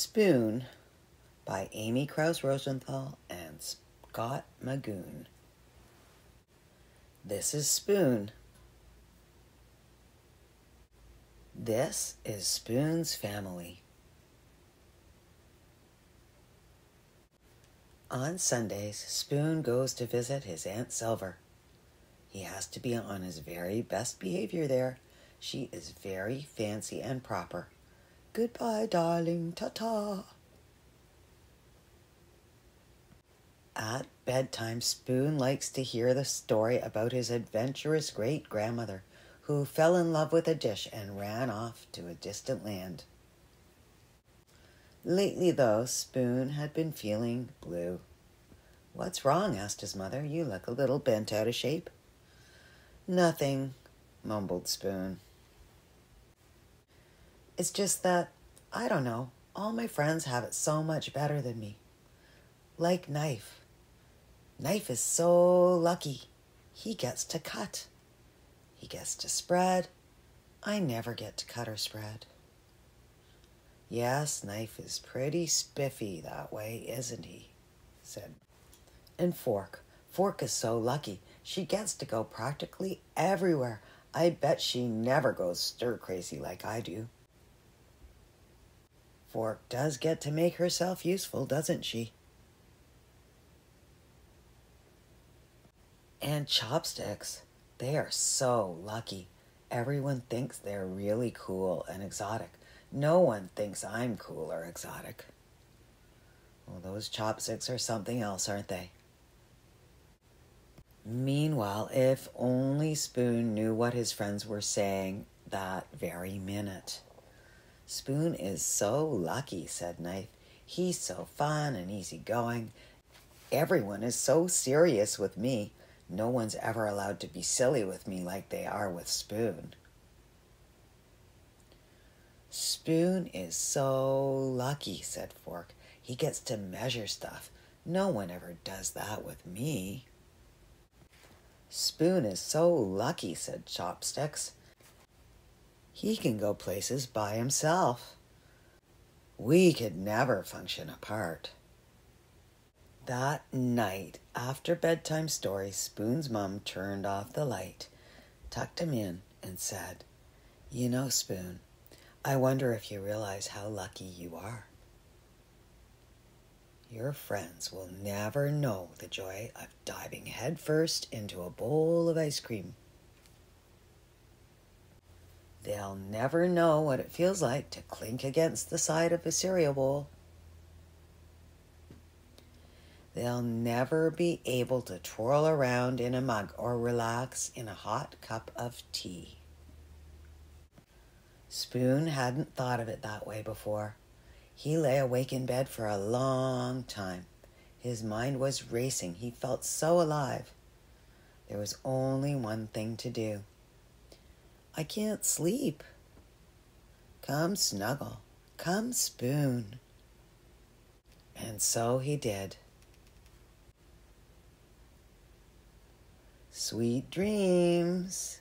Spoon by Kraus Rosenthal and Scott Magoon. This is Spoon. This is Spoon's family. On Sundays, Spoon goes to visit his Aunt Silver. He has to be on his very best behavior there. She is very fancy and proper. Goodbye, darling, ta-ta. At bedtime, Spoon likes to hear the story about his adventurous great-grandmother who fell in love with a dish and ran off to a distant land. Lately, though, Spoon had been feeling blue. "What's wrong?" asked his mother. "You look a little bent out of shape." "Nothing," mumbled Spoon. "It's just that, I don't know, all my friends have it so much better than me. Like Knife. Knife is so lucky. He gets to cut. He gets to spread. I never get to cut or spread." "Yes, Knife is pretty spiffy that way, isn't he?" said. "And Fork. Fork is so lucky. She gets to go practically everywhere. I bet she never goes stir-crazy like I do." "Fork does get to make herself useful, doesn't she?" "And Chopsticks. They are so lucky. Everyone thinks they're really cool and exotic. No one thinks I'm cool or exotic." "Well, those Chopsticks are something else, aren't they?" Meanwhile, if only Spoon knew what his friends were saying that very minute. "Spoon is so lucky," said Knife. "He's so fun and easygoing. Everyone is so serious with me. No one's ever allowed to be silly with me like they are with Spoon." "Spoon is so lucky," said Fork. "He gets to measure stuff. No one ever does that with me." "Spoon is so lucky," said Chopsticks. "He can go places by himself. We could never function apart." That night, after bedtime stories, Spoon's mom turned off the light, tucked him in, and said, "You know, Spoon, I wonder if you realize how lucky you are. Your friends will never know the joy of diving headfirst into a bowl of ice cream. They'll never know what it feels like to clink against the side of a cereal bowl. They'll never be able to twirl around in a mug or relax in a hot cup of tea." Spoon hadn't thought of it that way before. He lay awake in bed for a long time. His mind was racing. He felt so alive. There was only one thing to do. "I can't sleep." "Come snuggle. Come Spoon." And so he did. Sweet dreams.